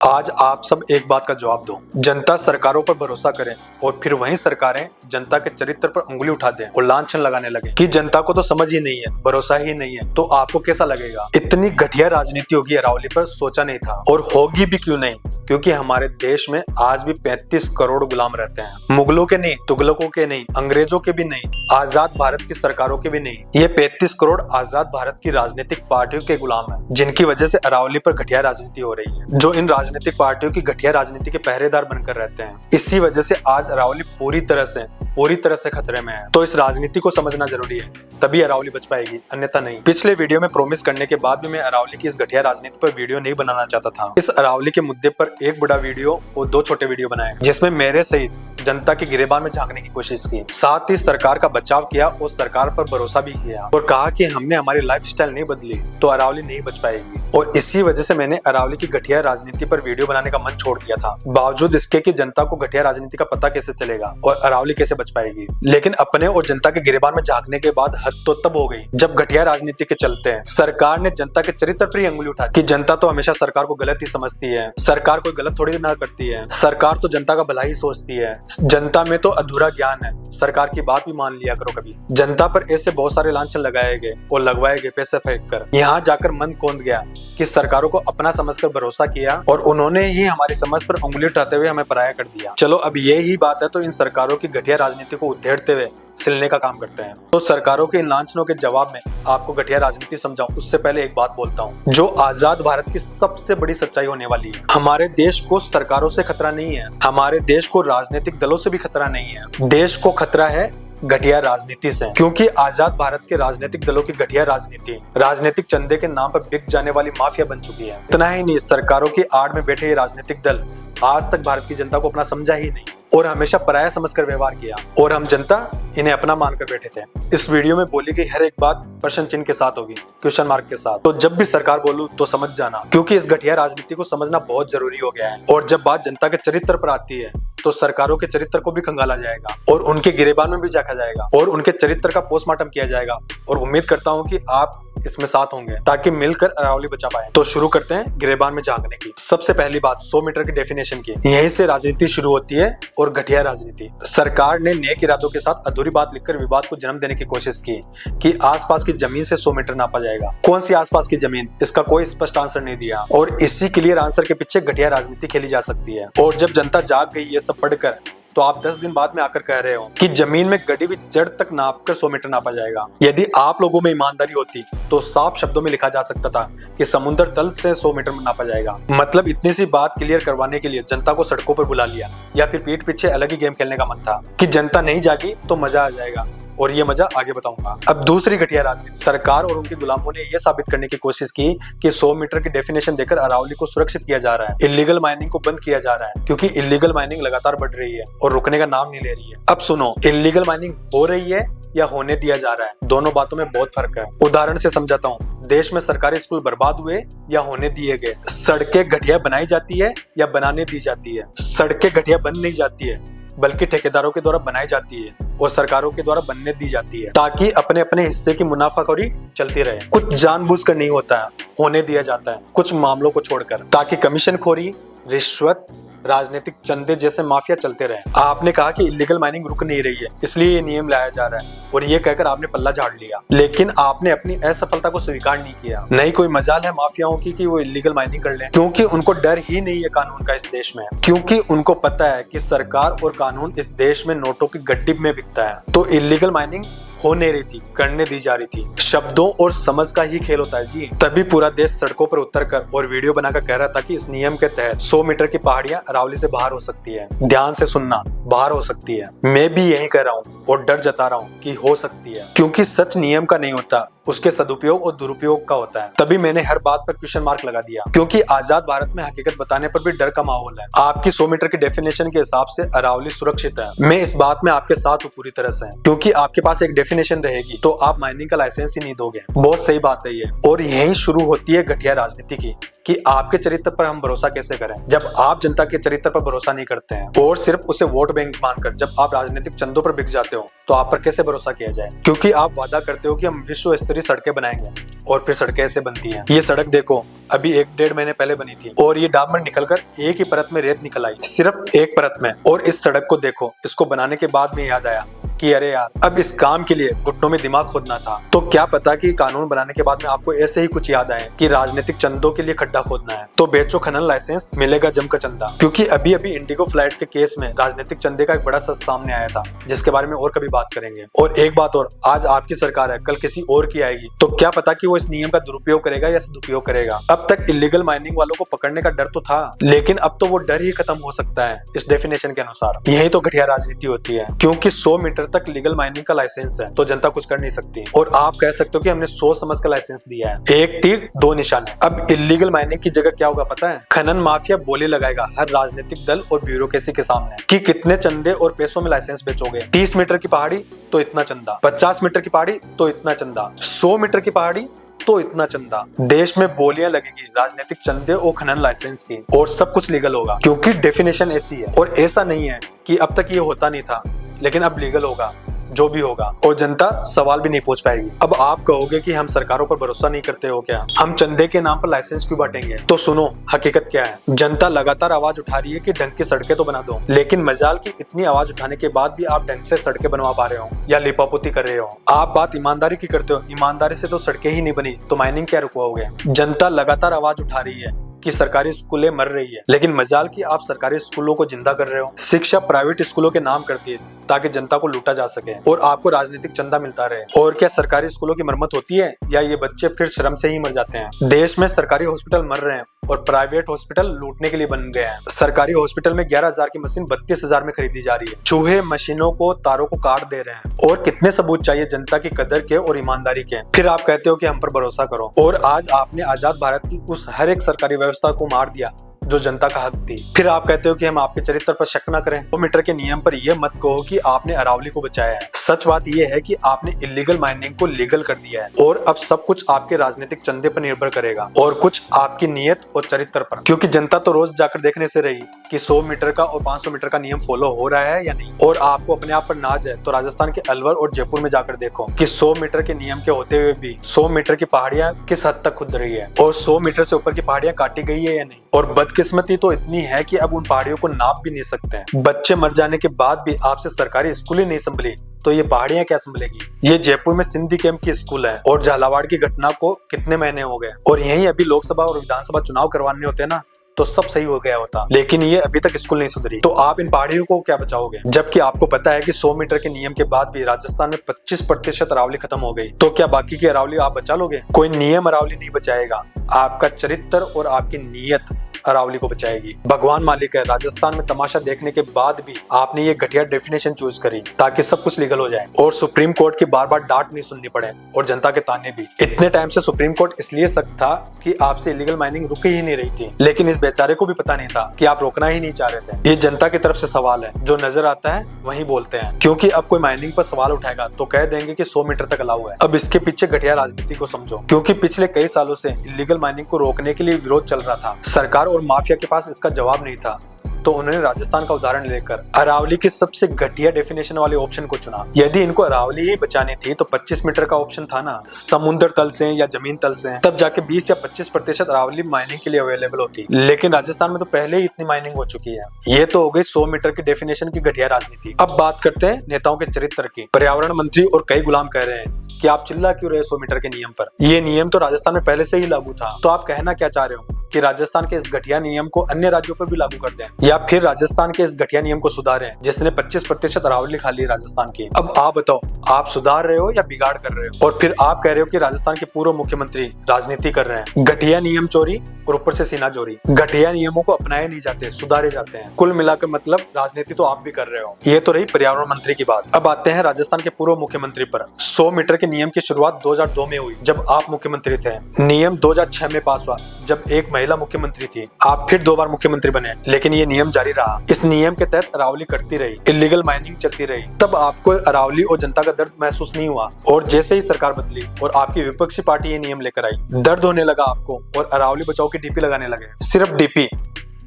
आज आप सब एक बात का जवाब दो। जनता सरकारों पर भरोसा करे और फिर वही सरकारें जनता के चरित्र पर उंगली उठा दें और लांछन लगाने लगे कि जनता को तो समझ ही नहीं है, भरोसा ही नहीं है, तो आपको कैसा लगेगा? इतनी घटिया राजनीति होगी अरावली पर सोचा नहीं था, और होगी भी क्यों नहीं, क्योंकि हमारे देश में आज भी 35 करोड़ गुलाम रहते हैं। मुगलों के नहीं, तुगलकों के नहीं, अंग्रेजों के भी नहीं, आजाद भारत की सरकारों के भी नहीं। ये 35 करोड़ आजाद भारत की राजनीतिक पार्टियों के गुलाम हैं, जिनकी वजह से अरावली पर घटिया राजनीति हो रही है, जो इन राजनीतिक पार्टियों की घटिया राजनीति के पहरेदार बनकर रहते हैं। इसी वजह से आज अरावली पूरी तरह से खतरे में है। तो इस राजनीति को समझना जरूरी है, तभी अरावली बच पाएगी, अन्यथा नहीं। पिछले वीडियो में प्रॉमिस करने के बाद भी मैं अरावली की इस घटिया राजनीति पर वीडियो नहीं बनाना चाहता था। इस अरावली के मुद्दे पर एक बड़ा वीडियो और 2 छोटे वीडियो बनाए, जिसमें मेरे सहित जनता के गिरेबान में झांकने की कोशिश की, साथ ही सरकार का बचाव किया और सरकार पर भरोसा भी किया और कहा कि हमने हमारी लाइफस्टाइल नहीं बदली तो अरावली नहीं बच पाएगी। और इसी वजह से मैंने अरावली की घटिया राजनीति पर वीडियो बनाने का मन छोड़ दिया था, बावजूद इसके कि जनता को घटिया राजनीति का पता कैसे चलेगा और अरावली कैसे बच पाएगी। लेकिन अपने और जनता के गिरेबान में झांकने के बाद हद तो तब हो गई जब घटिया राजनीति के चलते सरकार ने जनता के चरित्र पर ही अंगुली उठा कि जनता तो हमेशा सरकार को गलत ही समझती है, सरकार कोई गलत थोड़ी ना करती है, सरकार तो जनता का भला ही सोचती है, जनता में तो अधूरा ज्ञान है, सरकार की बात भी मान लिया करो कभी। जनता पर ऐसे बहुत सारे लांछन लगाए गए और लगवाए गए पैसे फेंक कर। यहाँ जाकर मन कौंध गया कि सरकारों को अपना समझकर भरोसा किया और उन्होंने ही हमारी समझ पर उंगली उठाते हुए हमें पराया कर दिया। चलो अब ये ही बात है तो इन सरकारों की घटिया राजनीति को उधेड़ते हुए सिलने का काम करते हैं। तो सरकारों के इन लांछनों के जवाब में आपको घटिया राजनीति समझाऊं उससे पहले एक बात बोलता हूं, जो आजाद भारत की सबसे बड़ी सच्चाई होने वाली है। हमारे देश को सरकारों से खतरा नहीं है, हमारे देश को राजनीतिक दलों से भी खतरा नहीं है, देश को खतरा है घटिया राजनीति से। क्योंकि आजाद भारत के राजनीतिक दलों की घटिया राजनीति राजनीतिक चंदे के नाम पर बिक जाने वाली माफिया बन चुकी है। इतना ही नहीं, सरकारों की आड़ में बैठे ये राजनीतिक दल आज तक भारत की जनता को अपना समझा ही नहीं और हमेशा पराया समझकर व्यवहार किया, और हम जनता इन्हें अपना मानकर बैठे थे। इस वीडियो में बोली गई हर एक बात प्रश्न चिन्ह के साथ होगी, क्वेश्चन मार्क के साथ। तो जब भी सरकार बोलूं तो समझ जाना, क्योंकि इस घटिया राजनीति को समझना बहुत जरूरी हो गया है। और जब बात जनता के चरित्र पर आती है तो सरकारों के चरित्र को भी खंगाला जाएगा और उनके गिरेबान में भी झांका जाएगा और उनके चरित्र का पोस्टमार्टम किया जाएगा। और उम्मीद करता हूं कि आप इसमें साथ होंगे ताकि मिलकर अरावली बचा पाए। तो शुरू करते हैं गिरेबान में झांकने की। सबसे पहली बात 100 मीटर की डेफिनेशन की। यहीं से राजनीति शुरू होती है और घटिया राजनीति। सरकार ने नेक इरादों के साथ अधूरी बात लिखकर विवाद को जन्म देने की कोशिश की कि आसपास की जमीन से 100 मीटर नापा जाएगा। कौन सी आसपास की जमीन, इसका कोई स्पष्ट आंसर नहीं दिया और इसी क्लियर आंसर के पीछे घटिया राजनीति खेली जा सकती है। और जब जनता जाग गई ये सब पढ़कर, तो आप 10 दिन बाद में आकर कह रहे हो कि जमीन में गड़ी हुई जड़ तक नापकर 100 मीटर नापा जाएगा। यदि आप लोगों में ईमानदारी होती तो साफ शब्दों में लिखा जा सकता था कि समुद्र तल से 100 मीटर में नापा जाएगा। मतलब इतनी सी बात क्लियर करवाने के लिए जनता को सड़कों पर बुला लिया, या फिर पीठ पीछे अलग ही गेम खेलने का मन था कि जनता नहीं जागी तो मजा आ जाएगा, और ये मजा आगे बताऊंगा। अब दूसरी घटिया राजनीति। सरकार और उनके गुलामों ने यह साबित करने की कोशिश की कि 100 मीटर की डेफिनेशन देकर अरावली को सुरक्षित किया जा रहा है, इलीगल माइनिंग को बंद किया जा रहा है, क्योंकि इलीगल माइनिंग लगातार बढ़ रही है और रुकने का नाम नहीं ले रही है। अब सुनो, इलीगल माइनिंग हो रही है या होने दिया जा रहा है, दोनों बातों में बहुत फर्क है। उदाहरण से समझाता हूँ। देश में सरकारी स्कूल बर्बाद हुए या होने दिए गए, सड़कें घटिया बनाई जाती है या बनाने दी जाती है। सड़कें घटिया बन नहीं जाती है, बल्कि ठेकेदारों के द्वारा बनाई जाती है और सरकारों के द्वारा बनने दी जाती है, ताकि अपने अपने हिस्से की मुनाफाखोरी चलती रहे। कुछ जानबूझकर नहीं होता है, होने दिया जाता है कुछ मामलों को छोड़कर, ताकि कमीशनखोरी, रिश्वत, राजनीतिक चंदे जैसे माफिया चलते रहे। आपने कहा कि इलीगल माइनिंग रुक नहीं रही है, इसलिए ये नियम लाया जा रहा है, और ये कहकर आपने पल्ला झाड़ लिया। लेकिन आपने अपनी असफलता को स्वीकार नहीं किया। नहीं कोई मजाल है माफियाओं की कि वो इलीगल माइनिंग कर लें, क्योंकि उनको डर ही नहीं है कानून का इस देश में, क्योंकि उनको पता है कि सरकार और कानून इस देश में नोटों की गड्डी में बिकता है। तो इलीगल माइनिंग हो नहीं रही थी, करने दी जा रही थी। शब्दों और समझ का ही खेल होता है जी। तभी पूरा देश सड़कों पर उतरकर और वीडियो बनाकर कह रहा था कि इस नियम के तहत 100 मीटर की पहाड़ियां अरावली से बाहर हो सकती है। ध्यान से सुनना, बाहर हो सकती है। मैं भी यही कह रहा हूँ और डर जता रहा हूँ कि हो सकती है, क्योंकि सच नियम का नहीं होता, उसके सदुपयोग और दुरुपयोग का होता है। तभी मैंने हर बात पर क्वेश्चन मार्क लगा दिया, क्योंकि आजाद भारत में हकीकत बताने पर भी डर का माहौल है। आपकी 100 मीटर की डेफिनेशन के हिसाब से अरावली सुरक्षित है। मैं इस बात में आपके साथ हूँ पूरी तरह से, क्योंकि आपके पास एक डेफिनेशन रहेगी तो आप माइनिंग का लाइसेंस ही नहीं दोगे। बहुत सही बात है ये। और यही शुरू होती है घटिया राजनीति की, कि आपके चरित्र पर हम भरोसा कैसे करें, जब आप जनता के चरित्र पर भरोसा नहीं करते हैं और सिर्फ उसे वोट बैंक मानकर जब आप राजनीतिक चंदों पर बिक जाते हो हो तो आप पर कैसे भरोसा किया जाए, क्योंकि आप वादा करते हो कि हम विश्व स्तरीय सड़कें बनाएंगे और फिर सड़कें ऐसे बनती हैं। ये सड़क देखो, अभी 1-1.5 महीने पहले बनी थी और ये डामर निकलकर एक ही परत में रेत निकल आई, सिर्फ एक परत में। और इस सड़क को देखो, इसको बनाने के बाद में याद आया कि अरे यार, अब इस काम के लिए घुटनों में दिमाग खोदना था। तो क्या पता कि कानून बनाने के बाद में आपको ऐसे ही कुछ याद आए कि राजनीतिक चंदों के लिए खड्डा खोदना है, तो बेचो खनन लाइसेंस, मिलेगा जमकर चंदा। क्योंकि अभी अभी इंडिगो फ्लाइट के केस में राजनीतिक चंदे का एक बड़ा सच सामने आया था, जिसके बारे में और कभी बात करेंगे। और एक बात और, आज आपकी सरकार है, कल किसी और की आएगी, तो क्या पता कि वो इस नियम का दुरुपयोग करेगा या सदुपयोग करेगा। अब तक इलीगल माइनिंग वालों को पकड़ने का डर तो था, लेकिन अब तो वो डर ही खत्म हो सकता है इस डेफिनेशन के अनुसार। यही तो घटिया राजनीति होती है, क्योंकि 100 मीटर तक लीगल माइनिंग का लाइसेंस है तो जनता कुछ कर नहीं सकती, और आप कह सकते हो कि हमने सोच समझ कर लाइसेंस दिया है। एक तीर दो निशाने। अब इलीगल माइनिंग की जगह क्या होगा पता है? खनन माफिया बोले लगाएगा हर राजनीतिक दल और ब्यूरोक्रेसी के सामने कि कितने चंदे और पैसों में लाइसेंस बेचोगे। 30 मीटर की पहाड़ी तो इतना चंदा, 50 मीटर की पहाड़ी तो इतना चंदा, 100 मीटर की पहाड़ी तो इतना चंदा। देश में बोलियां लगेगी राजनीतिक चंदे और खनन लाइसेंस की, और सब कुछ लीगल होगा, क्योंकि डेफिनेशन ऐसी है। और ऐसा नहीं है कि अब तक ये होता नहीं था, लेकिन अब लीगल होगा जो भी होगा, और जनता सवाल भी नहीं पूछ पाएगी। अब आप कहोगे कि हम सरकारों पर भरोसा नहीं करते हो क्या, हम चंदे के नाम पर लाइसेंस क्यों बांटेंगे? तो सुनो, हकीकत क्या है। जनता लगातार आवाज उठा रही है कि ढंग की सड़कें तो बना दो, लेकिन मजाल की इतनी आवाज उठाने के बाद भी आप ढंग से सड़कें बनवा पा रहे हो या लिपापोती कर रहे हो? आप बात ईमानदारी की करते हो, ईमानदारी से तो सड़कें ही नहीं बनी तो माइनिंग क्या रुकवाओगे? जनता लगातार आवाज उठा रही है कि सरकारी स्कूलें मर रही है, लेकिन मजाल की आप सरकारी स्कूलों को जिंदा कर रहे हो। शिक्षा प्राइवेट स्कूलों के नाम कर दिए ताकि जनता को लूटा जा सके और आपको राजनीतिक चंदा मिलता रहे। और क्या सरकारी स्कूलों की मरम्मत होती है या ये बच्चे फिर श्रम से ही मर जाते हैं? देश में सरकारी हॉस्पिटल मर रहे हैं और प्राइवेट हॉस्पिटल लूटने के लिए बन गए हैं। सरकारी हॉस्पिटल में 11,000 की मशीन 32,000 में खरीदी जा रही है। चूहे मशीनों को तारों को काट दे रहे हैं। और कितने सबूत चाहिए जनता की कदर के और ईमानदारी के, फिर आप कहते हो कि हम पर भरोसा करो। और आज आपने आजाद भारत की उस हर एक सरकारी व्यवस्था को मार दिया जो जनता का हक थी। फिर आप कहते हो कि हम आपके चरित्र पर शक न करें। 100 मीटर के नियम पर यह मत कहो कि आपने अरावली को बचाया है। सच बात यह है कि आपने इलीगल माइनिंग को लीगल कर दिया है, और अब सब कुछ आपके राजनीतिक चंदे पर निर्भर करेगा और कुछ आपकी नीयत और चरित्र पर, क्योंकि जनता तो रोज जाकर देखने से रही कि 100 मीटर का और 500 मीटर का नियम फॉलो हो रहा है या नहीं। और आपको अपने आप पर नाज है तो राजस्थान के अलवर और जयपुर में जाकर देखो कि 100 मीटर के नियम के होते हुए भी 100 मीटर की पहाड़ियां किस हद तक खुद रही है और 100 मीटर से ऊपर की पहाड़ियां काटी गई है या नहीं। और बदकिस्मती तो इतनी है कि अब उन पहाड़ियों को नाप भी नहीं सकते हैं। बच्चे मर जाने के बाद भी आपसे सरकारी स्कूल ही नहीं संभली तो ये पहाड़ियां क्या संभलेगी? ये जयपुर में सिंधी कैंप की स्कूल है, और झालावाड़ की घटना को कितने महीने हो गए, और यहीं अभी लोकसभा और विधानसभा चुनाव करवाने होते ना तो सब सही हो गया होता, लेकिन ये अभी तक स्कूल नहीं सुधरी। तो आप इन पहाड़ियों को क्या बचाओगे? जबकि आपको पता है कि 100 मीटर के नियम के बाद भी राजस्थान में 25% अरावली खत्म हो गई, तो क्या बाकी की अरावली आप बचा लोगे? कोई नियम अरावली नहीं बचाएगा, आपका चरित्र और आपकी नीयत अरावली को बचाएगी। भगवान मालिक है, राजस्थान में तमाशा देखने के बाद भी आपने ये घटिया डेफिनेशन चूज करी ताकि सब कुछ लीगल हो जाए और सुप्रीम कोर्ट की बार बार डांट नहीं सुननी पड़े और जनता के ताने भी। इतने टाइम से सुप्रीम कोर्ट इसलिए सख्त था कि आपसे इलीगल माइनिंग रुक ही नहीं रही थी, लेकिन इस बेचारे को भी पता नहीं था कि आप रोकना ही नहीं चाह रहे थे। ये जनता की तरफ से सवाल है, जो नजर आता है वही बोलते हैं, क्योंकि अब कोई माइनिंग पर सवाल उठाएगा तो कह देंगे कि 100 मीटर तक अलाउ है। अब इसके पीछे घटिया राजनीति को समझो, क्योंकि पिछले कई सालों से इलीगल माइनिंग को रोकने के लिए विरोध चल रहा था। सरकार और माफिया के पास इसका जवाब नहीं था, तो उन्होंने राजस्थान का उदाहरण लेकर अरावली के सबसे घटिया डेफिनेशन वाले ऑप्शन को चुना। यदि इनको अरावली ही बचानी थी तो 25 मीटर का ऑप्शन था ना, समुद्र तल से या जमीन तल से, तब जाके 20 या 25% अरावली माइनिंग के लिए अवेलेबल होती, लेकिन राजस्थान में तो पहले ही इतनी माइनिंग हो चुकी है। ये तो हो गई 100 मीटर की डेफिनेशन की घटिया राजनीति। अब बात करते हैं नेताओं के चरित्र की। पर्यावरण मंत्री और कई गुलाम कह रहे हैं कि आप चिल्ला क्यों रहे 100 मीटर के नियम पर? ये नियम तो राजस्थान में पहले से ही लागू था, तो आप कहना क्या चाह रहे हो कि राजस्थान के इस घटिया नियम को अन्य राज्यों पर भी लागू कर दें, या फिर राजस्थान के इस घटिया नियम को सुधारें जिसने 25% अरावली खा ली राजस्थान की? अब आप बताओ, आप सुधार रहे हो या बिगाड़ कर रहे हो? और फिर आप कह रहे हो कि राजस्थान के पूर्व मुख्यमंत्री राजनीति कर रहे हैं। घटिया नियम चोरी और ऊपर से सीना चोरी। घटिया नियमों को अपनाए नहीं जाते, सुधारे जाते हैं। कुल मिलाकर मतलब राजनीति तो आप भी कर रहे हो। ये तो रही पर्यावरण मंत्री की बात। अब आते हैं राजस्थान के पूर्व मुख्यमंत्री पर। 100 मीटर के नियम की शुरुआत 2002 में हुई जब आप मुख्यमंत्री थे। नियम 2006 में पास हुआ जब एक महिला मुख्यमंत्री थी। आप फिर 2 बार मुख्यमंत्री बने, लेकिन ये नियम जारी रहा। इस नियम के तहत अरावली कटती रही, इलीगल माइनिंग चलती रही। तब आपको अरावली और जनता का दर्द महसूस नहीं हुआ, और जैसे ही सरकार बदली और आपकी विपक्षी पार्टी ये नियम लेकर आई, दर्द होने लगा आपको और अरावली बचाओ की डीपी लगाने लगे। सिर्फ डीपी,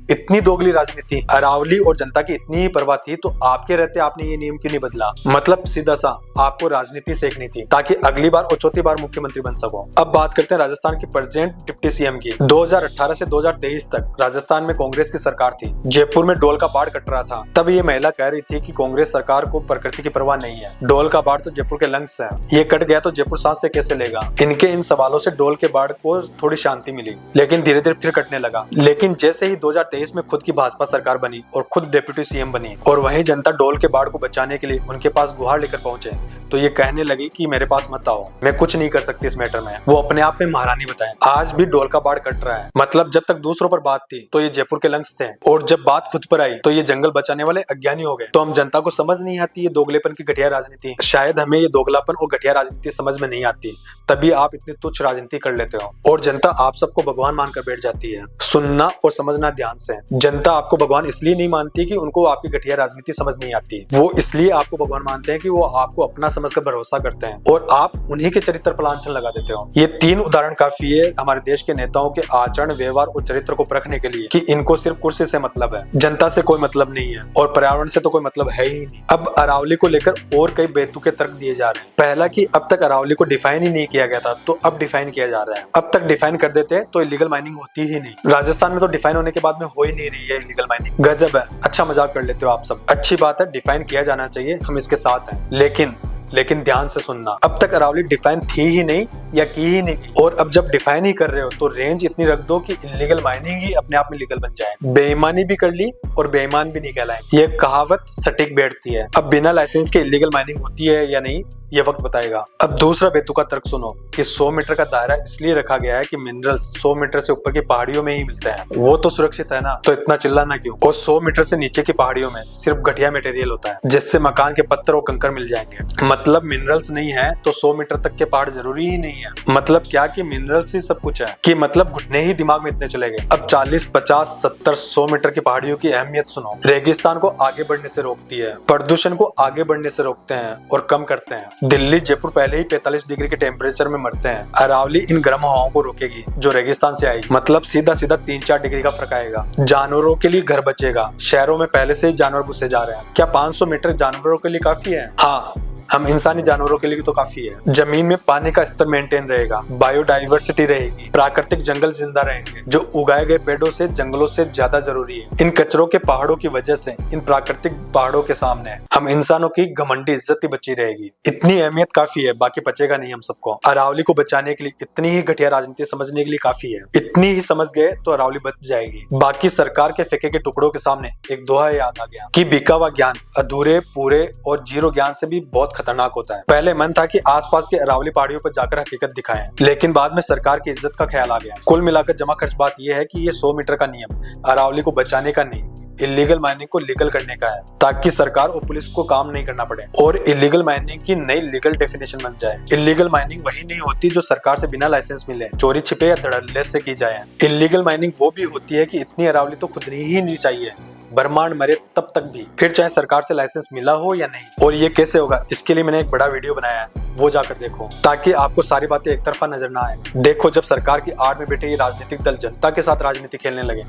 इतनी दोगली राजनीति, अरावली और जनता की इतनी ही परवाह थी तो आपके रहते आपने ये नियम क्यों नहीं बदला? मतलब सीधा सा आपको राजनीति सीखनी थी ताकि अगली बार और चौथी बार मुख्यमंत्री बन सको। अब बात करते हैं राजस्थान की प्रेजेंट डिप्टी सीएम की। 2018 से 2023 तक राजस्थान में कांग्रेस की सरकार थी। जयपुर में डोल का बाढ़ कट रहा था, तब ये महिला कह रही थी कि कांग्रेस सरकार को प्रकृति की परवाह नहीं है, डोल का बाढ़ तो जयपुर के लंग्स है, ये कट गया तो जयपुर सांस से कैसे लेगा। इनके इन सवालों से डोल के बाढ़ को थोड़ी शांति मिली, लेकिन धीरे धीरे फिर कटने लगा। लेकिन जैसे ही 2023 में खुद की भाजपा सरकार बनी और खुद डिप्टी सीएम बनी और वहीं जनता डोल के बाढ़ को बचाने के लिए उनके पास गुहार लेकर पहुंचे, तो ये कहने लगी कि मेरे पास मत आओ, मैं कुछ नहीं कर सकती इस मैटर में। वो अपने आप में महारानी बताएं। आज भी डोल का बाढ़ कट रहा है। मतलब जब तक दूसरों पर बात थी तो ये जयपुर के लंग्स थे, और जब बात खुद पर आई तो ये जंगल बचाने वाले अज्ञानी हो गए। तो हम जनता को समझ नहीं आती ये दोगलेपन की घटिया राजनीति। शायद हमें ये दोगलापन और घटिया राजनीति समझ में नहीं आती, तभी आप इतनी तुच्छ राजनीति कर लेते हो और जनता आप सबको भगवान मानकर बैठ जाती है। सुनना और समझना ध्यान से, जनता आपको भगवान इसलिए नहीं मानती कि उनको आपकी घटिया राजनीति समझ नहीं आती, वो इसलिए आपको भगवान मानते हैं कि वो आपको अपना समझकर भरोसा करते हैं और आप उन्हीं के चरित्र पर लांछन लगा देते हो। ये 3 उदाहरण काफी है हमारे देश के नेताओं के आचरण, व्यवहार और चरित्र को परखने के लिए कि इनको सिर्फ कुर्सी से मतलब है, जनता से कोई मतलब नहीं है और पर्यावरण से तो कोई मतलब है ही नहीं। अब अरावली को लेकर और कई बेतुके तर्क दिए जा रहे हैं। पहला कि अब तक अरावली को डिफाइन ही नहीं किया गया था, तो अब डिफाइन किया जा रहा है। अब तक डिफाइन कर देते तो इलीगल माइनिंग होती ही नहीं। राजस्थान में तो डिफाइन होने के बाद में हो ही नहीं रही है इलीगल माइनिंग। गजब है। अच्छा मजाक कर लेते हो आप सब, अच्छी बात है, डिफाइन किया जाना चाहिए, हम इसके साथ हैं। लेकिन ध्यान से सुनना, अब तक अरावली डिफाइन थी ही नहीं या की ही नहीं गई, और अब जब डिफाइन ही कर रहे हो तो रेंज इतनी रख दो कि इलीगल माइनिंग ही अपने आप में लीगल बन जाए। बेईमानी भी कर ली और बेईमान भी नहीं कहलाएंगे। ये कहावत सटीक बैठती है। अब बिना लाइसेंस के इलीगल माइनिंग होती है या नहीं ये वक्त बताएगा। अब दूसरा बेतुका तर्क सुनो कि 100 मीटर का दायरा इसलिए रखा गया है कि मिनरल्स 100 मीटर से ऊपर की पहाड़ियों में ही मिलते हैं, वो तो सुरक्षित है ना, तो इतना चिल्लाना क्यों। और 100 मीटर से नीचे की पहाड़ियों में सिर्फ घटिया मटेरियल होता है जिससे मकान के पत्थर और कंकर मिल जाएंगे। मतलब मिनरल्स नहीं है तो 100 मीटर तक के पहाड़ जरूरी ही नहीं है। मतलब क्या कि मिनरल्स ही सब कुछ है, कि मतलब घुटने ही दिमाग में इतने चले गए। अब 40, 50, 70, 100 मीटर की पहाड़ियों की अहमियत सुनो। रेगिस्तान को आगे बढ़ने से रोकती है, प्रदूषण को आगे बढ़ने से रोकते हैं और कम करते हैं। दिल्ली, जयपुर पहले ही 45 डिग्री के टेम्परेचर में मरते हैं, अरावली इन गर्म हवाओं को रोकेगी जो रेगिस्तान से आएगी। मतलब सीधा सीधा 3-4 डिग्री का फर्क आएगा। जानवरों के लिए घर बचेगा, शहरों में पहले से ही जानवर घुसे जा रहे हैं। क्या 500 मीटर जानवरों के लिए काफी है? हाँ, हम इंसानी जानवरों के लिए तो काफी है। जमीन में पानी का स्तर मेंटेन रहेगा, बायोडाइवर्सिटी रहेगी, प्राकृतिक जंगल जिंदा रहेंगे जो उगाए गए पेड़ों से, जंगलों से ज्यादा जरूरी है। इन कचरों के पहाड़ों की वजह से इन प्राकृतिक पहाड़ों के सामने हम इंसानों की घमंडी इज्जत ही बची रहेगी। इतनी अहमियत काफी है, बाकी बचेगा नहीं हम सबको। अरावली को बचाने के लिए इतनी ही घटिया राजनीति समझने के लिए काफी है। इतनी ही समझ गए तो अरावली बच जाएगी। बाकी सरकार के फेंके के टुकड़ों के सामने एक दोहा याद आ गया कि बिका हुआ ज्ञान अधूरे, पूरे और जीरो ज्ञान से भी बहुत खतरनाक होता है। पहले मन था कि आसपास के अरावली पहाड़ियों पर जाकर हकीकत दिखाएं, लेकिन बाद में सरकार की इज्जत का ख्याल आ गया। कुल मिलाकर जमा खर्च बात यह है कि ये 100 मीटर का नियम अरावली को बचाने का नहीं, इलीगल माइनिंग को लीगल करने का है, ताकि सरकार और पुलिस को काम नहीं करना पड़े और इलीगल माइनिंग की नई लीगल डेफिनेशन बन जाए। इलीगल माइनिंग वही नहीं होती जो सरकार से बिना लाइसेंस मिले, चोरी छिपे या धड़ल्ले से की जाए। इलीगल माइनिंग वो भी होती है कि इतनी अरावली तो खुद ही नहीं चाहिए, ब्रह्मांड मरे तब तक भी, फिर चाहे सरकार से लाइसेंस मिला हो या नहीं। और ये कैसे होगा, इसके लिए मैंने एक बड़ा वीडियो बनाया है, वो जाकर देखो ताकि आपको सारी बातें एक तरफा नजर ना आए। देखो, जब सरकार की आड़ में बैठे ये राजनीतिक दल जनता के साथ राजनीति खेलने लगे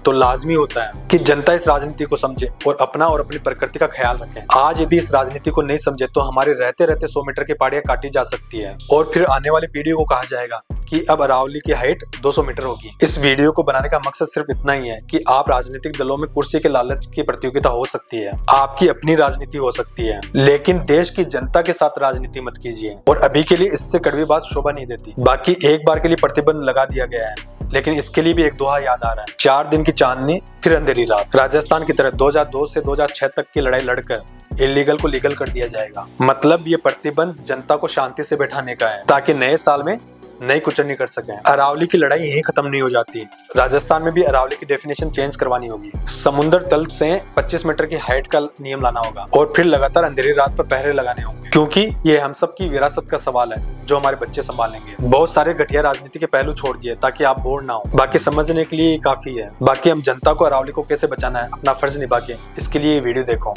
तो लाजमी होता है कि जनता इस राजनीति को समझे और अपना और अपनी प्रकृति का ख्याल रखें। आज यदि इस राजनीति को नहीं समझे तो हमारे रहते रहते 100 मीटर की पहाड़ियां काटी जा सकती है और फिर आने वाली पीढ़ी को कहा जाएगा कि अब अरावली की हाइट 200 मीटर होगी। इस वीडियो को बनाने का मकसद सिर्फ इतना ही है कि आप राजनीतिक दलों में कुर्सी के लालच की प्रतियोगिता हो सकती है, आपकी अपनी राजनीति हो सकती है, लेकिन देश की जनता के साथ राजनीति मत कीजिए। और अभी के लिए इससे कड़वी बात शोभा नहीं देती। बाकी एक बार के लिए प्रतिबंध लगा दिया गया है, लेकिन इसके लिए भी एक दोहा याद आ रहा है, 4 दिन की चांदनी फिर अंधेरी रात। राजस्थान की तरह 2002 से 2006 तक की लड़ाई लड़कर इलीगल को लीगल कर दिया जाएगा। मतलब ये प्रतिबंध जनता को शांति से बैठाने का है ताकि नए साल में नई कुचलनी कर सकें। अरावली की लड़ाई यहीं खत्म नहीं हो जाती, राजस्थान में भी अरावली की डेफिनेशन चेंज करवानी होगी। समुद्र तल से 25 मीटर की हाइट का नियम लाना होगा और फिर लगातार अंधेरी रात पर पहरे लगाने होंगे, क्योंकि ये हम सब की विरासत का सवाल है जो हमारे बच्चे संभालेंगे। बहुत सारे घटिया राजनीति के पहलू छोड़ दिए ताकि आप बोर ना हो, बाकी समझने के लिए काफी है। बाकी हम जनता को अरावली को कैसे बचाना है अपना फर्ज निभा के, इसके लिए ये वीडियो देखो।